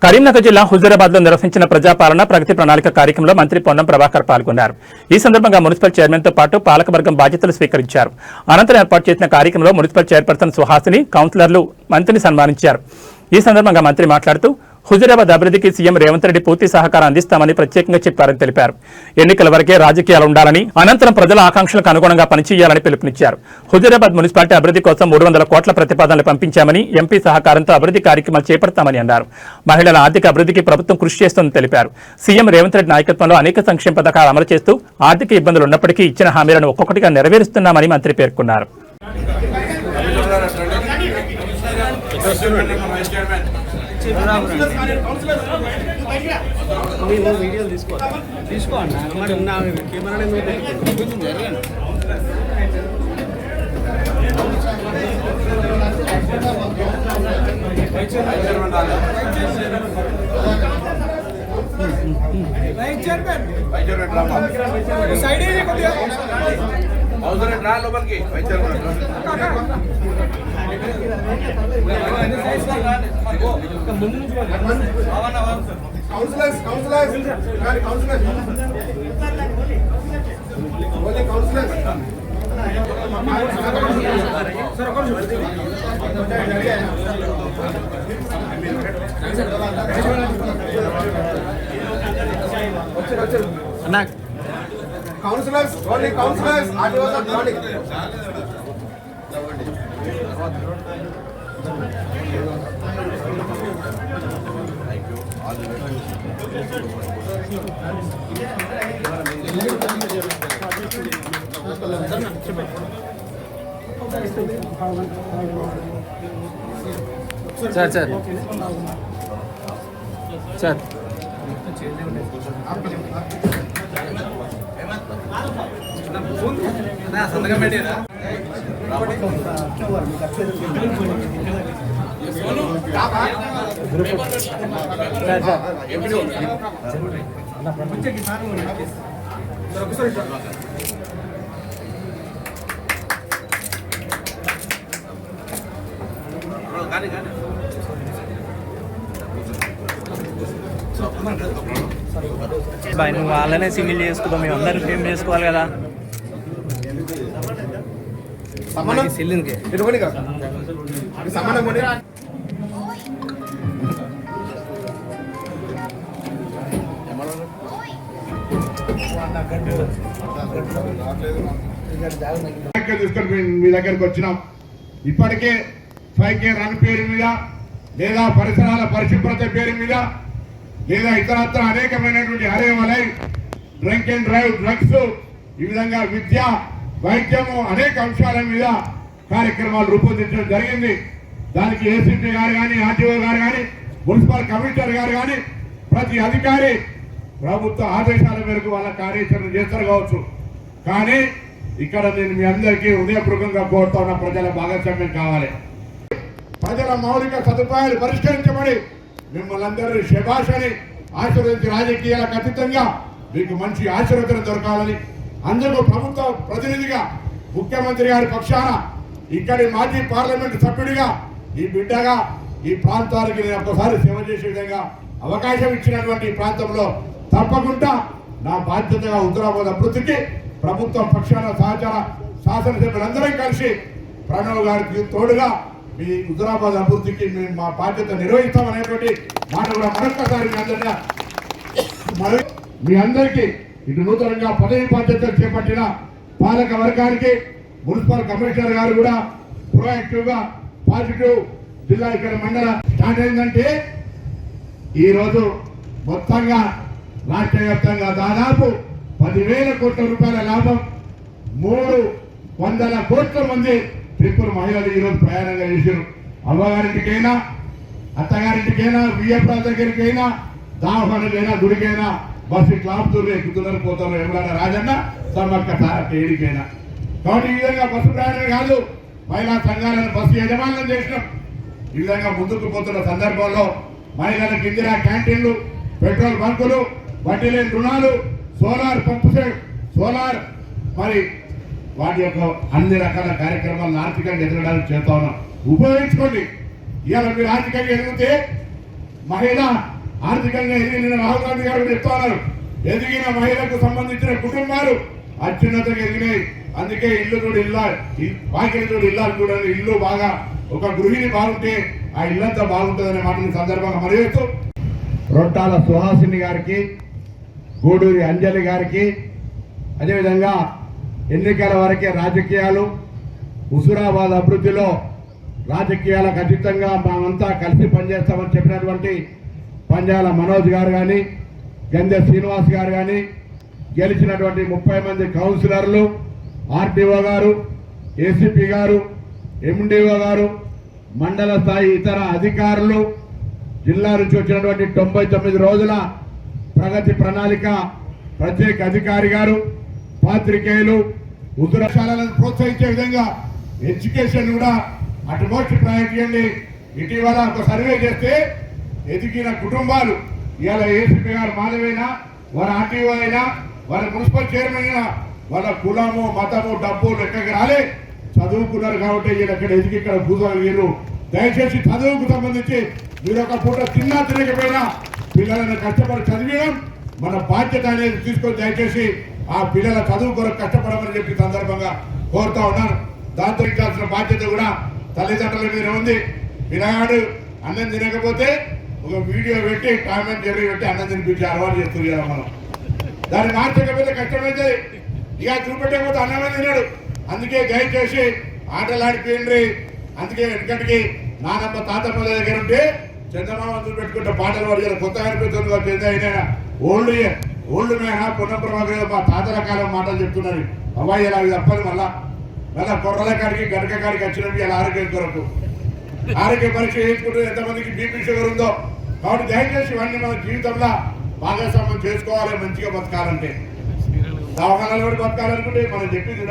కరీంనగర్ జిల్లా హుజూరాబాద్ లో నిర్వహించిన ప్రజాపాలన ప్రగతి ప్రణాళిక కార్యక్రమంలో మంత్రి పొన్నం ప్రభాకర్ పాల్గొన్నారు. ఈ సందర్భంగా మున్సిపల్ చైర్మన్ తో పాటు పాలకవర్గం బాధ్యతలు స్వీకరించారు. అనంతరం ఏర్పాటు చేసిన కార్యక్రమంలో మున్సిపల్ చైర్పర్సన్ సుహాసిని, కౌన్సిలర్లు మంత్రిని సన్మానించారు. ఈ సందర్భంగా మంత్రి మాట్లాడుతూ హుజూరాబాద్ అభివృద్ధికి సీఎం రేవంత్ రెడ్డి పూర్తి సహకారం అందిస్తామని ప్రత్యేకంగా చెప్పారని తెలిపారు. ఎన్నికల వరకే రాజకీయాలు ఉండాలని, అనంతరం ప్రజల ఆకాంక్షలకు అనుగుణంగా పనిచేయాలని పిలుపునిచ్చారు. హుజూరాబాద్ మున్సిపాలిటీ అభివృద్ధి కోసం 300 కోట్ల ప్రతిపాదనలు పంపించామని, ఎంపీ సహకారంతో అభివృద్ధి కార్యక్రమాలు చేపడతామని అన్నారు. మహిళల ఆర్థిక అభివృద్ధికి ప్రభుత్వం కృషి చేస్తోందని తెలిపారు. సీఎం రేవంత్ రెడ్డి నాయకత్వంలో అనేక సంక్షేమ పథకాలు అమలు చేస్తూ ఆర్థిక ఇబ్బందులు ఉన్నప్పటికీ ఇచ్చిన హామీలను ఒక్కొక్కటిగా నెరవేరుస్తున్నామని మంత్రి పేర్కొన్నారు. Councillors, only councillors, RTOs are calling. Sir, sir. Sir. Boy నువ్వు వాళ్ళనే సిమిల్ చేసుకుంటాం, మేము అందరూ ఫేమ్ చేసుకోవాలి కదా. మీ దగ్గరకు వచ్చినాం. ఇప్పటికే 5K రన్ పేరు మీద, లేదా పరిసరాల పరిశుభ్రత పేరు మీద, లేదా ఇతరత్ర అనేకమైనటువంటి హరేవలై, డ్రంక్ అండ్ డ్రైవ్, డ్రగ్స్, ఈ విధంగా విద్య, వైద్యము, అనేక అంశాల మీద కార్యక్రమాలు రూపొందించడం జరిగింది. దానికి ఏసీపీ గారు కానీ, ఆర్టీఓ గారు కానీ, మున్సిపల్ కమిషనర్ గారు కానీ, ప్రతి అధికారి ప్రభుత్వ ఆదేశాల మేరకు వాళ్ళ కార్యాచరణ చేస్తారు కావచ్చు. కానీ ఇక్కడ నేను మీ అందరికీ హృదయపూర్వకంగా కోరుతా ఉన్న ప్రజల భాగస్వామ్యం కావాలి. ప్రజల మౌలిక సదుపాయాలు పరిష్కరించబడి మిమ్మల్ని అందరూ శభాషని ఆశీర్వదించి రాజకీయాలకు అతీతంగా మీకు మంచి ఆశీర్వదన దొరకాలని, అందుకు ప్రభుత్వ ప్రతినిధిగా ముఖ్యమంత్రి గారి పక్షాన ఇక్కడి మాజీ పార్లమెంటు సభ్యుడిగా ఈ బిడ్డగా ఈ ప్రాంతానికి నేను ఒక్కసారి సేవ చేసే విధంగా అవకాశం ఇచ్చినటువంటి ప్రాంతంలో తప్పకుండా నా బాధ్యతగా హుజూరాబాద్ అభివృద్ధికి ప్రభుత్వం పక్షాన సహచార శాసనసభ్యులందరం కలిసి ప్రణవ్ గారికి తోడుగా మీ హుజూరాబాద్ అభివృద్ధికి మేము మా బాధ్యత నిర్వహిస్తామనేటువంటి మాట కూడా మరొక్కసారి మీ అందరికీ ఇటు నూతనంగా పదవి బాధ్యతలు చేపట్టిన పాలక వర్గానికి, మున్సిపల్ కమిషనర్ గారు కూడా ప్రోయాక్టివ్ గా పాజిటివ్ జిల్లా ఇక్కడ మండల స్టార్ట్ అయిందంటే ఈరోజు మొత్తంగా రాష్ట్ర వ్యాప్తంగా దాదాపు 10,000 కోట్ల రూపాయల లాభం, 300 కోట్ల మంది ట్రిపుల్ మహిళలు ఈరోజు ప్రయాణంగా చేశారు. అవ్వగారింటికైనా, అత్తగారింటికైనా, వియ్యప్ప దగ్గరికైనా, దావఖానకైనా, గుడికైనా బస్సు క్లాపుతున్నారు, ఎక్కుతున్నారు, పోతున్నారు. ఎవరైనా రాజన్న సమ్మక్క సారక్క ఏడికైనా. కాబట్టి ఈ విధంగా బస్సు ప్రయాణం కాదు, మహిళా సంఘాలను బస్సు యజమానులను చేసినాం. ఈ విధంగా ముందుకు పోతున్న సందర్భంలో మహిళలకు ఇందిరా క్యాంటీన్లు, పెట్రోల్ బంకులు, వడ్డీ లేని రుణాలు, సోలార్ పంపు సెట్, సోలార్, మరి వాటి యొక్క అన్ని రకాల కార్యక్రమాలను ఆర్థికంగా ఎదగడానికి చేస్తా ఉన్నాం. ఉపయోగించుకోండి. ఇవాళ మీరు ఆర్థికంగా ఎదిగితే మహిళ ఆర్థికంగా ఎదిగిన రాహుల్ గాంధీ గారు చెప్తా ఉన్నారు. ఎదిగిన మహిళకు సంబంధించిన కుటుంబాలు అత్యున్నతంగా ఎదిగినాయి. అందుకే ఇల్లు చూడు వాకిలి చూడు ఇల్లాలు చూడండి. ఇల్లు బాగా ఒక గృహిణి బాగుంటే ఆ ఇల్లంతా బాగుంటుందనే మాటని సందర్భంగా మరిచేస్తూ రొట్టాల సుహాసిని గారికి, గూడూరి అంజలి గారికి, అదేవిధంగా ఎన్నికల వరకే రాజకీయాలు, హుజూరాబాద్ అభివృద్ధిలో రాజకీయాలకు అతీతంగా మేమంతా కలిసి పనిచేస్తామని చెప్పినటువంటి పంజాల మనోజ్ గారు కానీ, గంధె శ్రీనివాస్ గారు కానీ, గెలిచినటువంటి 30 మంది కౌన్సిలర్లు, ఆర్డీఓ గారు, ఏసీపీ గారు, ఎండిఓ గారు, మండల స్థాయి ఇతర అధికారులు, జిల్లా నుంచి వచ్చినటువంటి 99 రోజుల ప్రగతి ప్రణాళిక ప్రత్యేక అధికారి గారు, పాత్రికేయులు, ఉత్తరశాలను ప్రోత్సహించే విధంగా ఎడ్యుకేషన్ కూడా అటుమోస్ట్ ప్రయారిటీ ఇవ్వండి. ఇటీవల ఒక సర్వే చేస్తే ఎదిగిన కుటుంబాలు ఇవాళ ఏసీపీ గారు మాధవైనా, వారి ఆర్టీఓ అయినా, వారి మున్సిపల్ చైర్మన్ అయినా వాళ్ళ కులము మతము డబ్బు లెక్కకి రాలే, చదువుకున్నారు కాబట్టి వీళ్ళు ఎక్కడ ఎదిగి ఇక్కడ కూర్చోగలిగారు. దయచేసి చదువుకు సంబంధించి మీరు ఒక పూట తిన్నా తినకపోయినా పిల్లలను కష్టపడి చదివడం మన బాధ్యత అనేది తీసుకొని దయచేసి ఆ పిల్లల చదువు కొరకు కష్టపడమని చెప్పి సందర్భంగా కోరుతా ఉన్నాను. దాంతో ఇచ్చాల్సిన బాధ్యత కూడా తల్లిదండ్రుల మీద ఉంది. పిల్లగాడు అన్నం తినకపోతే ఒక వీడియో పెట్టి కామెంట్ జరిగి పెట్టి అన్నం తినిపించి అలవాటు చేస్తుంది కదా మనం. దాన్ని మార్చకపోతే కష్టమైతే ఇక చూపెట్టకపోతే అన్నమే తిన్నాడు. అందుకే దయచేసి ఆటలాడిపోయింది. అందుకే వెనకటికి నానమ్మ తాతమ్మ దగ్గర ఉంటే చందమామ చూపెట్టుకుంటే పాటలు పడి కొత్త అనిపిస్తుంది. అయినా ఓల్డ్ మేన పునఃప్రభాకర్ మా తాతల కాలం మాటలు చెప్తున్నారు. అబ్బాయి ఇలా తప్పదు. మళ్ళా కొర్రల కాడికి గడక కాడికి వచ్చినప్పుడు ఇలా ఆరోగ్యం కొరకు ఆరోగ్య పరీక్ష చేసుకుంటూ ఎంతమందికి బీపీ షుగర్ ఉందో. కాబట్టి దయచేసి ఇవన్నీ మన జీవితంలో భాగస్వామ్యం చేసుకోవాలి. మంచిగా బతకాలంటే దవాఖానాలు కూడా బతకాలనుకుంటే మనం చెప్పింది